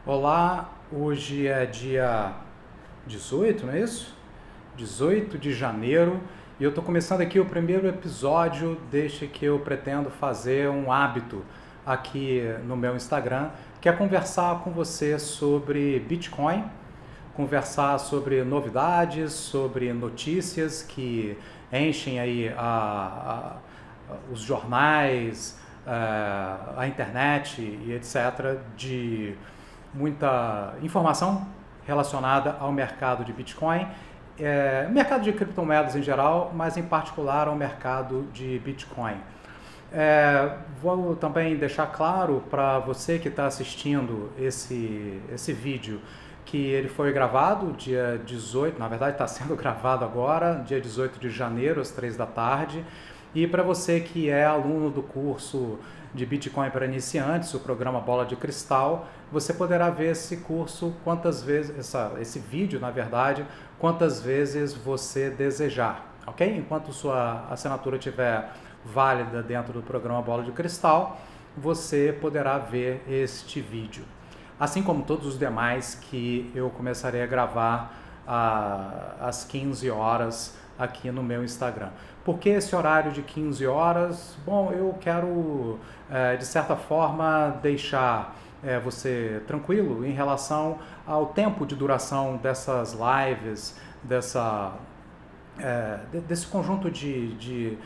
Olá, hoje é dia 18, não é isso? 18 de janeiro e eu estou começando aqui o primeiro episódio deste que eu pretendo fazer um hábito aqui no meu Instagram, que é conversar com você sobre Bitcoin, conversar sobre novidades, sobre notícias que enchem aí os jornais, a internet e etc. de muita informação relacionada ao mercado de Bitcoin, mercado de criptomoedas em geral, mas em particular ao mercado de Bitcoin. Vou também deixar claro para você que está assistindo esse vídeo que ele foi gravado dia 18, na verdade está sendo gravado agora, dia 18 de janeiro, às 3 da tarde. E para você que é aluno do curso de Bitcoin para iniciantes, o programa Bola de Cristal, você poderá ver esse curso quantas vezes, esse vídeo, na verdade, quantas vezes você desejar, ok? Enquanto sua assinatura estiver válida dentro do programa Bola de Cristal, você poderá ver este vídeo. Assim como todos os demais que eu começarei a gravar às 15 horas aqui no meu Instagram. Por que esse horário de 15 horas? Bom, eu quero, de certa forma, deixar você tranquilo em relação ao tempo de duração dessas lives, desse conjunto de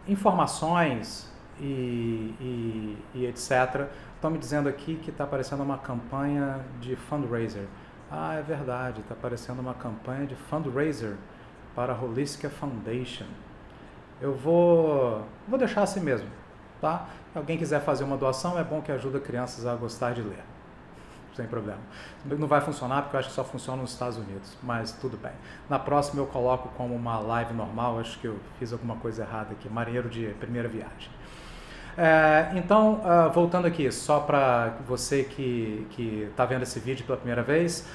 informações e etc. Estão me dizendo aqui que está aparecendo uma campanha de fundraiser. Ah, é verdade, está aparecendo uma campanha de fundraiser para a Holistica Foundation. Eu vou deixar assim mesmo, tá? Se alguém quiser fazer uma doação, é bom que ajuda crianças a gostar de ler. Sem problema. Não vai funcionar porque eu acho que só funciona nos Estados Unidos, mas tudo bem. Na próxima eu coloco como uma live normal, acho que eu fiz alguma coisa errada aqui, marinheiro de primeira viagem. Então, voltando aqui, só para você que está vendo esse vídeo pela primeira vez,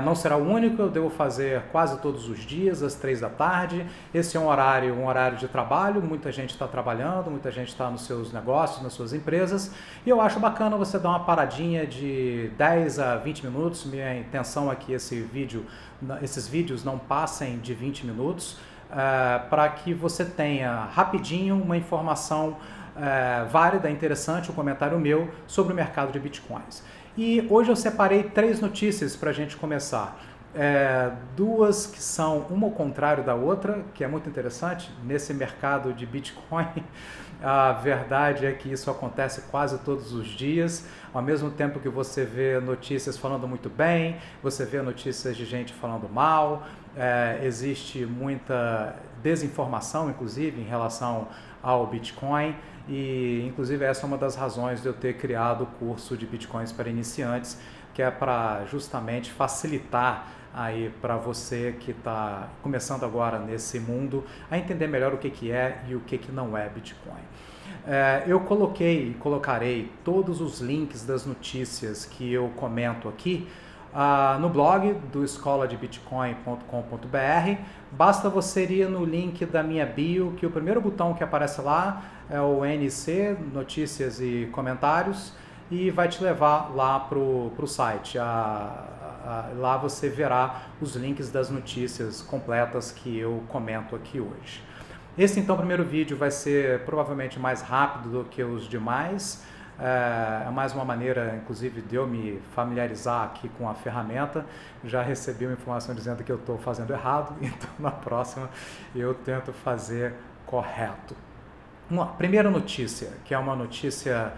não será o único, eu devo fazer quase todos os dias, às 3 da tarde. Esse é um horário de trabalho, muita gente está trabalhando, muita gente está nos seus negócios, nas suas empresas, e eu acho bacana você dar uma paradinha de 10 a 20 minutos. Minha intenção é que esses vídeos não passem de 20 minutos, para que você tenha rapidinho uma informação válida, interessante, um comentário meu sobre o mercado de Bitcoins. E hoje eu separei 3 notícias para a gente começar. Duas que são uma ao contrário da outra, que é muito interessante. Nesse mercado de Bitcoin, a verdade é que isso acontece quase todos os dias. Ao mesmo tempo que você vê notícias falando muito bem, você vê notícias de gente falando mal, existe muita desinformação, inclusive, em relação ao Bitcoin. E inclusive essa é uma das razões de eu ter criado o curso de Bitcoins para iniciantes, que é para justamente facilitar aí para você que está começando agora nesse mundo a entender melhor o que é e o que não é Bitcoin. Eu colocarei todos os links das notícias que eu comento aqui no blog do escoladebitcoin.com.br. Basta você ir no link da minha bio, que o primeiro botão que aparece lá é o NC, Notícias e Comentários, e vai te levar lá para o site. Lá você verá os links das notícias completas que eu comento aqui hoje. Esse então primeiro vídeo vai ser provavelmente mais rápido do que os demais. É mais uma maneira, inclusive, de eu me familiarizar aqui com a ferramenta. Já recebi uma informação dizendo que eu estou fazendo errado, então na próxima eu tento fazer correto. Uma primeira notícia, que é uma notícia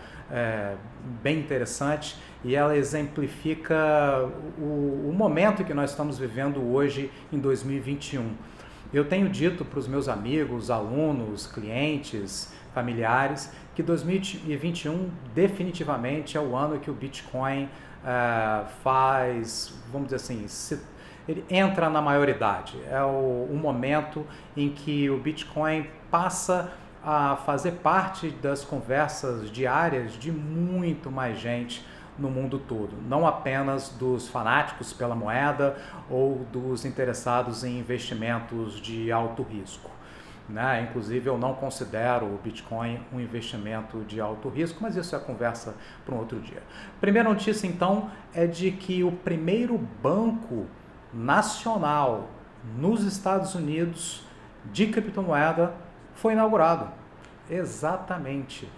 bem interessante, e ela exemplifica o momento que nós estamos vivendo hoje em 2021. Eu tenho dito para os meus amigos, alunos, clientes, familiares, que 2021 definitivamente é o ano que o Bitcoin faz, vamos dizer assim, ele entra na maioridade. É o momento em que o Bitcoin passa a fazer parte das conversas diárias de muito mais gente no mundo todo, não apenas dos fanáticos pela moeda ou dos interessados em investimentos de alto risco. né? Inclusive, eu não considero o Bitcoin um investimento de alto risco, mas isso é conversa para um outro dia. Primeira notícia, então, é de que o primeiro banco nacional nos Estados Unidos de criptomoeda foi inaugurado. Exatamente.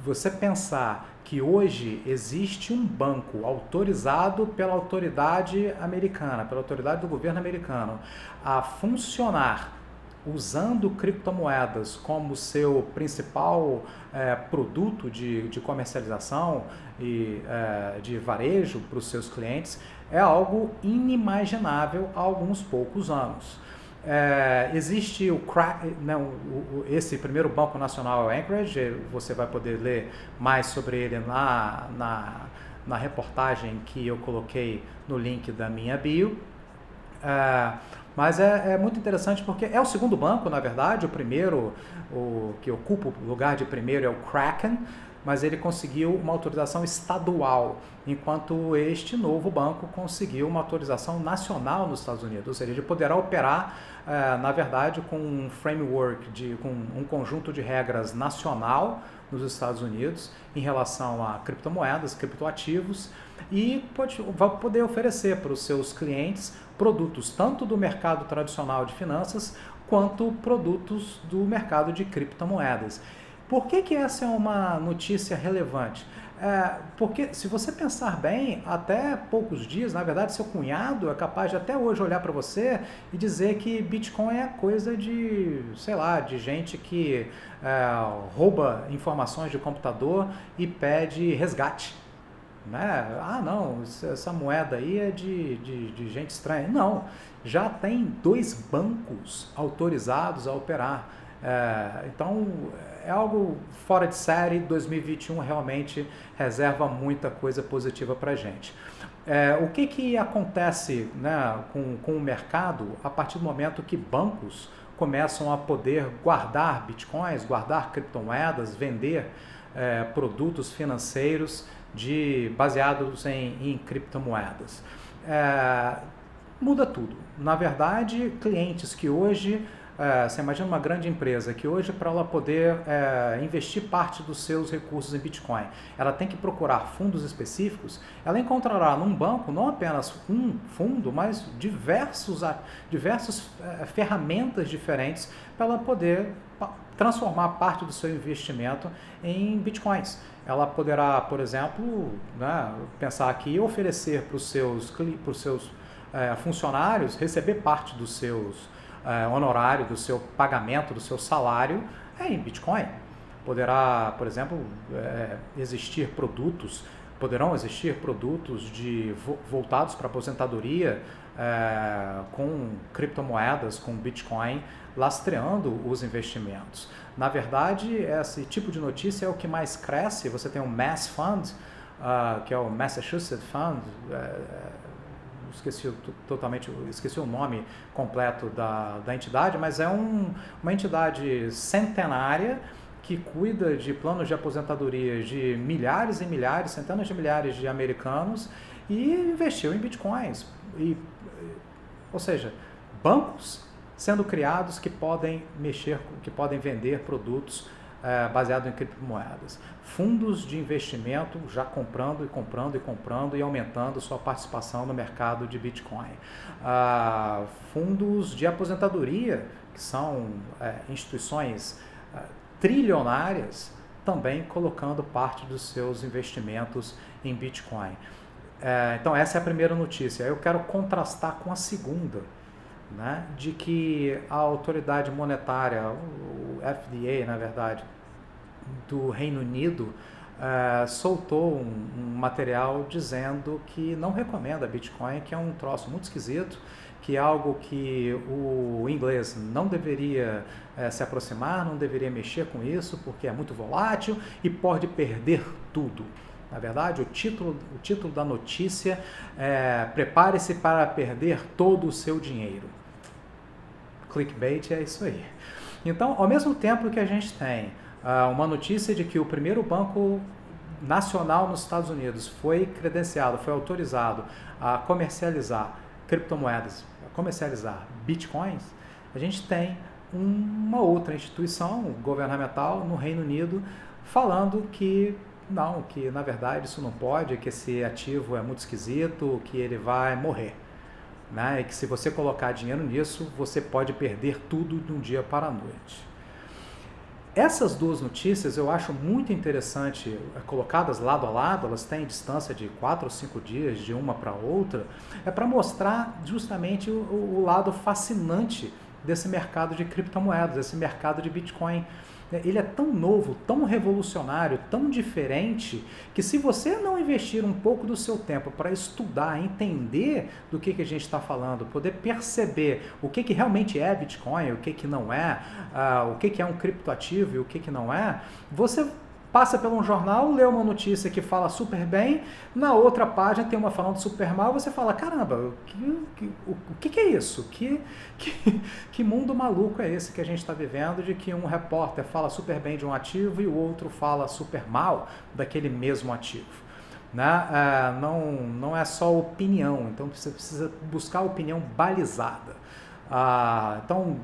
Você pensar que hoje existe um banco autorizado pela autoridade americana, pela autoridade do governo americano, a funcionar usando criptomoedas como seu principal produto de comercialização e de varejo para os seus clientes, é algo inimaginável há alguns poucos anos. Existe esse primeiro banco nacional, o Anchorage, você vai poder ler mais sobre ele na reportagem que eu coloquei no link da minha bio. Mas é muito interessante porque é o segundo banco, na verdade. O primeiro, o que ocupa o lugar de primeiro é o Kraken, mas ele conseguiu uma autorização estadual, enquanto este novo banco conseguiu uma autorização nacional nos Estados Unidos, ou seja, ele poderá operar, na verdade, com um framework, com um conjunto de regras nacional nos Estados Unidos em relação a criptomoedas, criptoativos, e vai poder oferecer para os seus clientes produtos tanto do mercado tradicional de finanças quanto produtos do mercado de criptomoedas. Por que essa é uma notícia relevante? Porque se você pensar bem, até poucos dias, na verdade, seu cunhado é capaz de até hoje olhar para você e dizer que Bitcoin é coisa de, sei lá, de gente que rouba informações de computador e pede resgate. Né? Não, essa moeda aí é de gente estranha. Não, já tem 2 bancos autorizados a operar. Então, é algo fora de série. 2021 realmente reserva muita coisa positiva para a gente. O que acontece, né, com o mercado a partir do momento que bancos começam a poder guardar bitcoins, guardar criptomoedas, vender produtos financeiros baseados em criptomoedas? Muda tudo. Na verdade, clientes que hoje, você imagina uma grande empresa que hoje, para ela poder investir parte dos seus recursos em Bitcoin, ela tem que procurar fundos específicos. Ela encontrará num banco não apenas um fundo, mas diversas ferramentas diferentes para ela poder transformar parte do seu investimento em Bitcoins. Ela poderá, por exemplo, né, pensar aqui e oferecer para os seus funcionários receber parte dos seus honorário, do seu pagamento, do seu salário em Bitcoin. Poderá, por exemplo, poderão existir produtos voltados para aposentadoria com criptomoedas, com Bitcoin, lastreando os investimentos. Na verdade, esse tipo de notícia é o que mais cresce. Você tem o Mass Fund, que é o Massachusetts Fund, esqueci o nome completo da entidade, mas é uma entidade centenária que cuida de planos de aposentadoria de milhares e milhares, centenas de milhares de americanos, e investiu em bitcoins. Ou seja, bancos sendo criados que podem vender produtos baseados em criptomoedas. Fundos de investimento já comprando e aumentando sua participação no mercado de Bitcoin. Fundos de aposentadoria, que são instituições trilionárias, também colocando parte dos seus investimentos em Bitcoin. Então essa é a primeira notícia. Eu quero contrastar com a segunda, né, de que a autoridade monetária, o FDA, na verdade, do Reino Unido, soltou um material dizendo que não recomenda Bitcoin, que é um troço muito esquisito, que é algo que o inglês não deveria se aproximar, não deveria mexer com isso, porque é muito volátil e pode perder tudo. Na verdade, o título da notícia é: prepare-se para perder todo o seu dinheiro. Clickbait é isso aí. Então, ao mesmo tempo que a gente tem uma notícia de que o primeiro banco nacional nos Estados Unidos foi credenciado, foi autorizado a comercializar criptomoedas, a comercializar bitcoins, a gente tem uma outra instituição governamental no Reino Unido falando que não, que na verdade isso não pode, que esse ativo é muito esquisito, que ele vai morrer. Né? E que se você colocar dinheiro nisso, você pode perder tudo de um dia para a noite. Essas duas notícias eu acho muito interessante, colocadas lado a lado, elas têm distância de 4 ou 5 dias de uma para outra, é para mostrar justamente o lado fascinante desse mercado de criptomoedas, desse mercado de Bitcoin. Ele é tão novo, tão revolucionário, tão diferente, que se você não investir um pouco do seu tempo para estudar, entender do que a gente está falando, poder perceber o que realmente é Bitcoin, o que não é, o que é um criptoativo e o que não é, você passa por um jornal, lê uma notícia que fala super bem, na outra página tem uma falando super mal, você fala, caramba, o que é isso? Que mundo maluco é esse que a gente está vivendo, de que um repórter fala super bem de um ativo e o outro fala super mal daquele mesmo ativo? Né? Não é só opinião, então você precisa buscar opinião balizada. Então,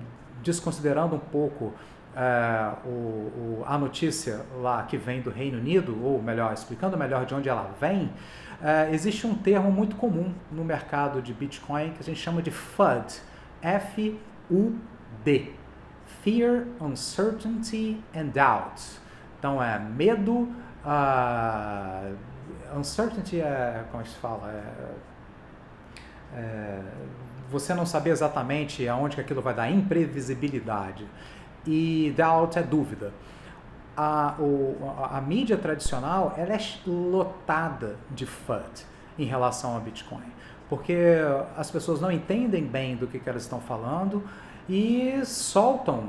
desconsiderando um pouco a notícia lá que vem do Reino Unido, ou melhor, explicando melhor de onde ela vem, existe um termo muito comum no mercado de Bitcoin que a gente chama de FUD, F-U-D, Fear, Uncertainty and Doubt. Então é medo, uncertainty como se fala? Você não saber exatamente aonde que aquilo vai dar, imprevisibilidade. E doubt é dúvida. A mídia tradicional ela é lotada de FUD em relação a Bitcoin, porque as pessoas não entendem bem do que elas estão falando e soltam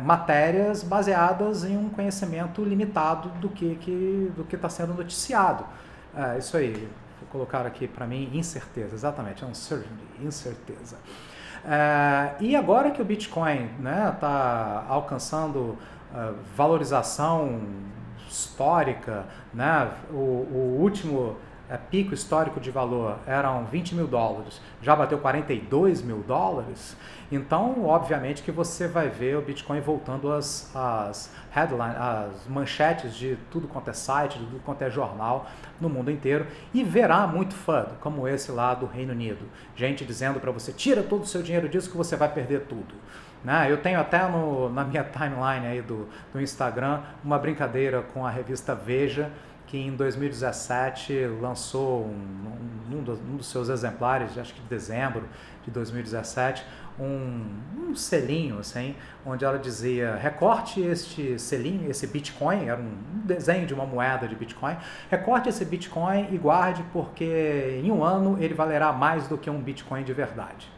matérias baseadas em um conhecimento limitado do que está sendo noticiado. Isso aí, vou colocar aqui para mim, incerteza, exatamente, uncertainty, incerteza. E agora que o Bitcoin está alcançando valorização histórica, né, o último pico histórico de valor eram 20 mil dólares, já bateu 42 mil dólares, então obviamente que você vai ver o Bitcoin voltando às headlines, às manchetes de tudo quanto é site, de tudo quanto é jornal no mundo inteiro, e verá muito FUD, como esse lá do Reino Unido, gente dizendo para você, tira todo o seu dinheiro disso que você vai perder tudo. Né? Eu tenho até na minha timeline aí do Instagram uma brincadeira com a revista Veja, que em 2017 lançou um dos seus exemplares, acho que de dezembro de 2017, um selinho, assim, onde ela dizia, recorte este selinho, esse Bitcoin, era um desenho de uma moeda de Bitcoin, recorte esse Bitcoin e guarde porque em um ano ele valerá mais do que um Bitcoin de verdade.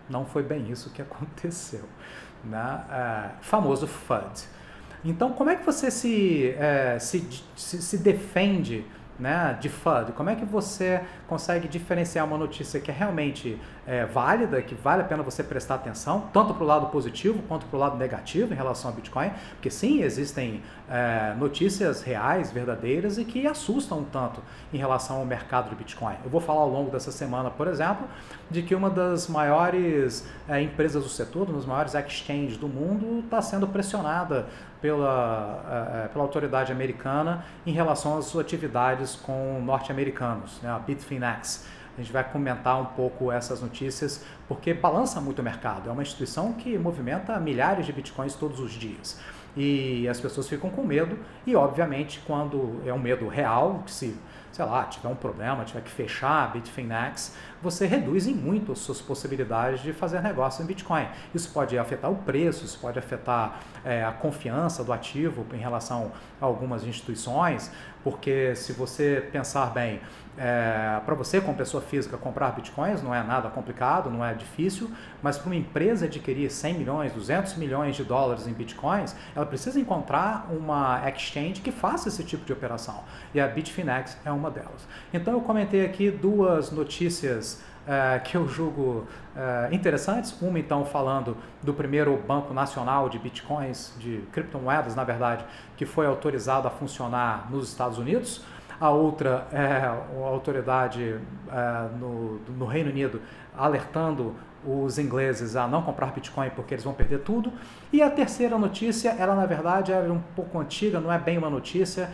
Não foi bem isso que aconteceu, né? Famoso FUD. Então, como é que você se defende, né, de FUD? Como é que você consegue diferenciar uma notícia que é realmente válida, que vale a pena você prestar atenção, tanto para o lado positivo quanto para o lado negativo em relação ao Bitcoin? Porque sim, existem notícias reais, verdadeiras e que assustam um tanto em relação ao mercado de Bitcoin. Eu vou falar ao longo dessa semana, por exemplo, de que uma das maiores empresas do setor, uma das maiores exchanges do mundo, está sendo pressionada pela autoridade americana em relação às suas atividades com norte-americanos, né, a Bitfinex. A gente vai comentar um pouco essas notícias porque balança muito o mercado. É uma instituição que movimenta milhares de bitcoins todos os dias. E as pessoas ficam com medo e, obviamente, quando é um medo real, que se, sei lá, tiver um problema, tiver que fechar a Bitfinex, você reduz em muito as suas possibilidades de fazer negócio em Bitcoin. Isso pode afetar o preço, isso pode afetar a confiança do ativo em relação a algumas instituições, porque se você pensar bem, para você como pessoa física comprar Bitcoins não é nada complicado, não é difícil, mas para uma empresa adquirir 100 milhões, 200 milhões de dólares em Bitcoins, ela precisa encontrar uma exchange que faça esse tipo de operação, e a Bitfinex é uma delas. Então eu comentei aqui duas notícias que eu julgo interessantes, uma então falando do primeiro Banco Nacional de Bitcoins, de criptomoedas na verdade, que foi autorizado a funcionar nos Estados Unidos. a outra é a autoridade no Reino Unido alertando os ingleses a não comprar Bitcoin porque eles vão perder tudo. E a terceira notícia, ela na verdade era um pouco antiga, não é bem uma notícia,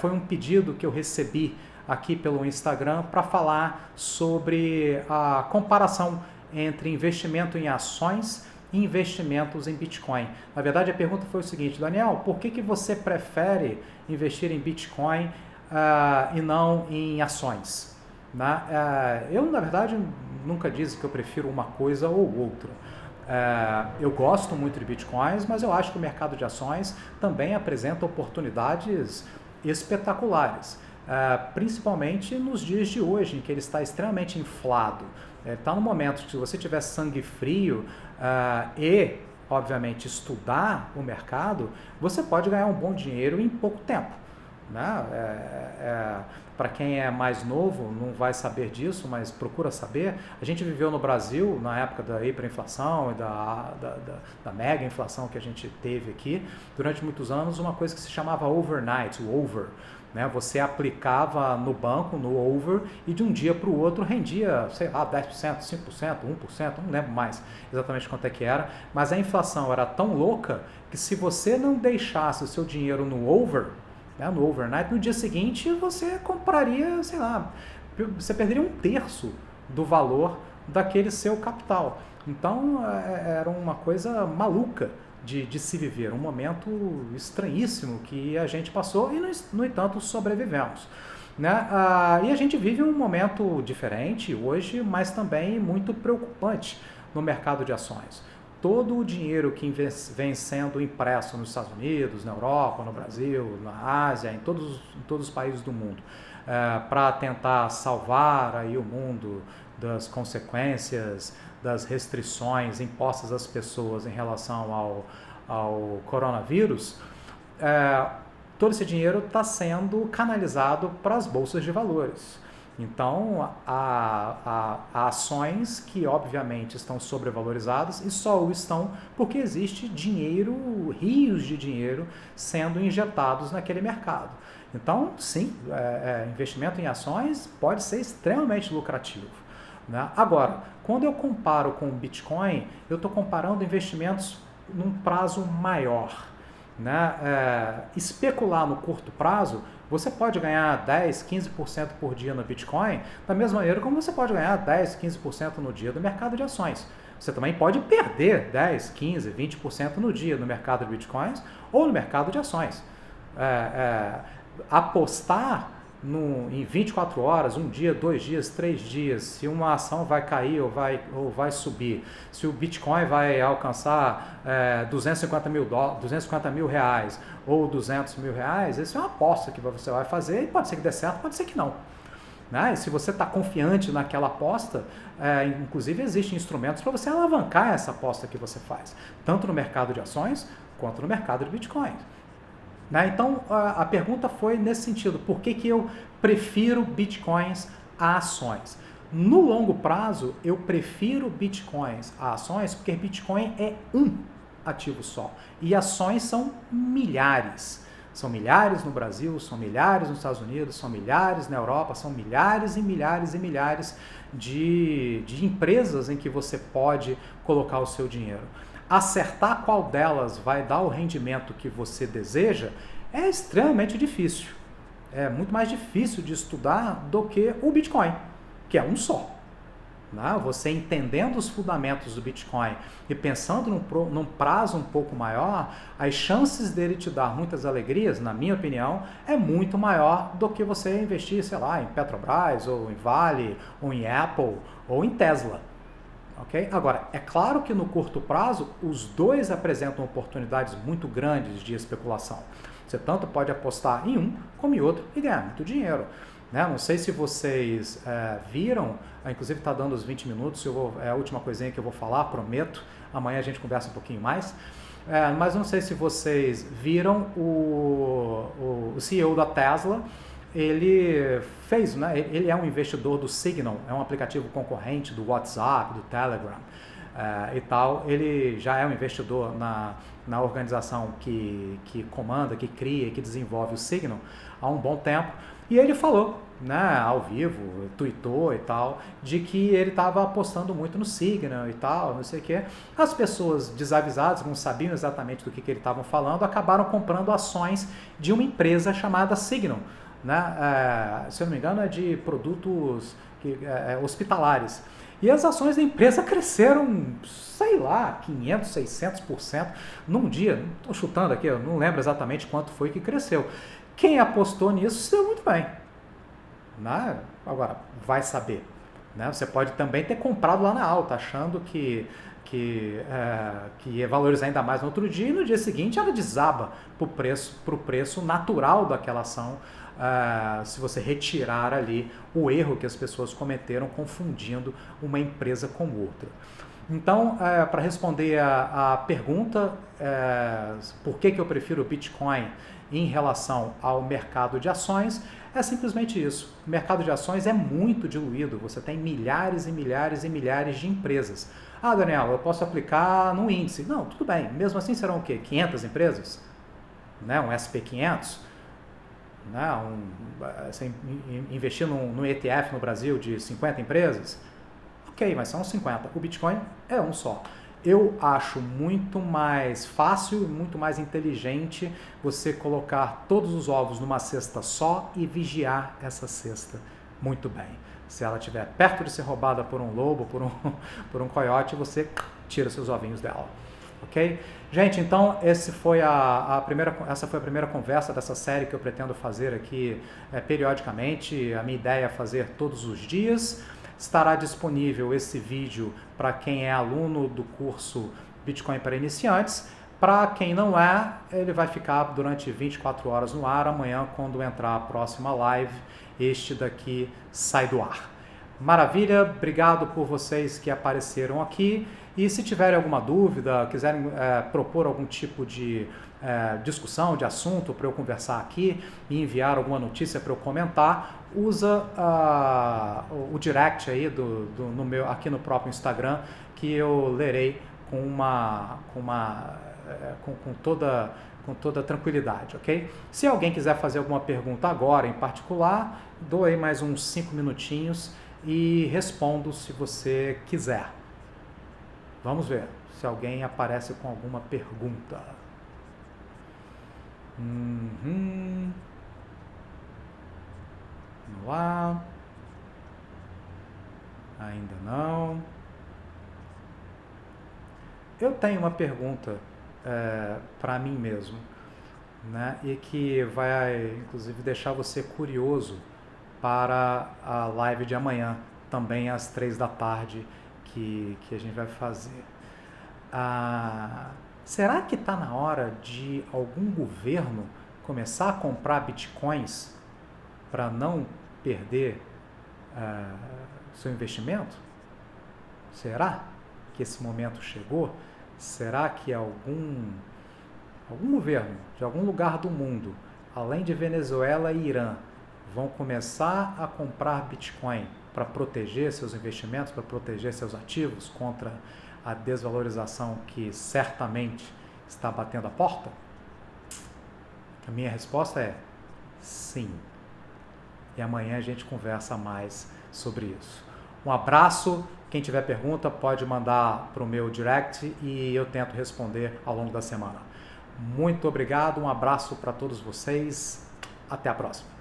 foi um pedido que eu recebi aqui pelo Instagram para falar sobre a comparação entre investimento em ações e investimentos em Bitcoin. Na verdade, a pergunta foi o seguinte: Daniel, por que você prefere investir em Bitcoin e não em ações? Eu, na verdade, nunca disse que eu prefiro uma coisa ou outra. Eu gosto muito de Bitcoins, mas eu acho que o mercado de ações também apresenta oportunidades espetaculares. Principalmente nos dias de hoje, em que ele está extremamente inflado. Está no momento que, se você tiver sangue frio e, obviamente, estudar o mercado, você pode ganhar um bom dinheiro em pouco tempo. Para quem é mais novo, não vai saber disso, mas procura saber. A gente viveu no Brasil, na época da hiperinflação e da mega inflação que a gente teve aqui, durante muitos anos, uma coisa que se chamava overnight, o over. Você aplicava no banco, no over, e de um dia para o outro rendia, sei lá, 10%, 5%, 1%, não lembro mais exatamente quanto é que era, mas a inflação era tão louca que, se você não deixasse o seu dinheiro no over, no overnight, no dia seguinte você compraria, sei lá, você perderia 1/3 do valor daquele seu capital. Então era uma coisa maluca de se viver, um momento estranhíssimo que a gente passou e, no entanto, sobrevivemos. E a gente vive um momento diferente hoje, mas também muito preocupante no mercado de ações. Todo o dinheiro que vem sendo impresso nos Estados Unidos, na Europa, no Brasil, na Ásia, em todos os países do mundo, para tentar salvar aí o mundo das consequências das restrições impostas às pessoas em relação ao coronavírus, todo esse dinheiro está sendo canalizado para as bolsas de valores. Então, há ações que, obviamente, estão sobrevalorizadas e só o estão porque existe dinheiro, rios de dinheiro sendo injetados naquele mercado. Então, sim, investimento em ações pode ser extremamente lucrativo. Agora, quando eu comparo com o Bitcoin, eu estou comparando investimentos num prazo maior. Especular no curto prazo, você pode ganhar 10, 15% por dia no Bitcoin, da mesma maneira como você pode ganhar 10, 15% no dia do mercado de ações. Você também pode perder 10, 15, 20% no dia no mercado de Bitcoins ou no mercado de ações. Apostar em 24 horas, um dia, 2 dias, 3 dias, se uma ação vai cair ou vai subir, se o Bitcoin vai alcançar 250 mil reais ou 200 mil reais, isso é uma aposta que você vai fazer e pode ser que dê certo, pode ser que não. E se você está confiante naquela aposta, inclusive existem instrumentos para você alavancar essa aposta que você faz, tanto no mercado de ações quanto no mercado de Bitcoin. Então, a pergunta foi nesse sentido: por que eu prefiro Bitcoins a ações? No longo prazo, eu prefiro Bitcoins a ações porque Bitcoin é um ativo só e ações são milhares. São milhares no Brasil, são milhares nos Estados Unidos, são milhares na Europa, são milhares e milhares e milhares de empresas em que você pode colocar o seu dinheiro. Acertar qual delas vai dar o rendimento que você deseja é extremamente difícil. É muito mais difícil de estudar do que o Bitcoin, que é um só. Você entendendo os fundamentos do Bitcoin e pensando num prazo um pouco maior, as chances dele te dar muitas alegrias, na minha opinião, é muito maior do que você investir, sei lá, em Petrobras, ou em Vale, ou em Apple, ou em Tesla. Okay? Agora, é claro que no curto prazo, os dois apresentam oportunidades muito grandes de especulação. Você tanto pode apostar em um como em outro e ganhar muito dinheiro. Não sei se vocês viram, inclusive está dando os 20 minutos, é a última coisinha que eu vou falar, prometo. Amanhã a gente conversa um pouquinho mais. Mas não sei se vocês viram o CEO da Tesla. Ele ele é um investidor do Signal, é um aplicativo concorrente do WhatsApp, do Telegram. e tal, ele já é um investidor na organização que comanda, que cria, que desenvolve o Signal há um bom tempo, e ele falou, né, ao vivo, tweetou e tal, de que ele estava apostando muito no Signal e tal, não sei o que. As pessoas desavisadas, não sabiam exatamente do que ele estava falando, acabaram comprando ações de uma empresa chamada Signal, né? Se eu não me engano é de produtos hospitalares. E as ações da empresa cresceram, sei lá, 500, 600% num dia. Estou chutando aqui, eu não lembro exatamente quanto foi que cresceu. Quem apostou nisso se deu muito bem. Né? Agora, vai saber. Né? Você pode também ter comprado lá na alta, achando que ia valorizar ainda mais no outro dia, e no dia seguinte ela desaba para o preço natural daquela ação, se você retirar ali o erro que as pessoas cometeram confundindo uma empresa com outra. Então, para responder a pergunta, por que eu prefiro o Bitcoin em relação ao mercado de ações, é simplesmente isso. O mercado de ações é muito diluído, você tem milhares e milhares e milhares de empresas. Ah, Daniel, eu posso aplicar no índice. Não, tudo bem, mesmo assim serão o quê? 500 empresas? Né? Um SP500? Né? Investir num ETF no Brasil de 50 empresas? Ok, mas são 50. O Bitcoin é um só. Eu acho muito mais fácil e muito mais inteligente você colocar todos os ovos numa cesta só e vigiar essa cesta muito bem. Se ela estiver perto de ser roubada por um lobo, por um coiote, você tira seus ovinhos dela. Ok? Gente, então essa foi a primeira conversa dessa série que eu pretendo fazer aqui periodicamente. A minha ideia é fazer todos os dias. Estará disponível esse vídeo para quem é aluno do curso Bitcoin para Iniciantes. Para quem não é, ele vai ficar durante 24 horas no ar. Amanhã, quando entrar a próxima live, este daqui sai do ar. Maravilha, obrigado por vocês que apareceram aqui. E se tiverem alguma dúvida, quiserem propor algum tipo de discussão, de assunto para eu conversar aqui e enviar alguma notícia para eu comentar, usa o direct aí aqui no próprio Instagram, que eu lerei com toda tranquilidade, ok? Se alguém quiser fazer alguma pergunta agora em particular, dou aí mais uns 5 minutinhos e respondo se você quiser. Vamos ver se alguém aparece com alguma pergunta. Vamos lá. Ainda não. Eu tenho uma pergunta para mim mesmo, né? E que vai, inclusive, deixar você curioso para a live de amanhã, também às 3 da tarde, que a gente vai fazer. Será que está na hora de algum governo começar a comprar bitcoins para não perder seu investimento? Será que esse momento chegou? Será que algum governo de algum lugar do mundo, além de Venezuela e Irã, vão começar a comprar Bitcoin para proteger seus investimentos, para proteger seus ativos contra a desvalorização que certamente está batendo a porta? A minha resposta é sim. E amanhã a gente conversa mais sobre isso. Um abraço. Quem tiver pergunta pode mandar para o meu direct e eu tento responder ao longo da semana. Muito obrigado, um abraço para todos vocês. Até a próxima.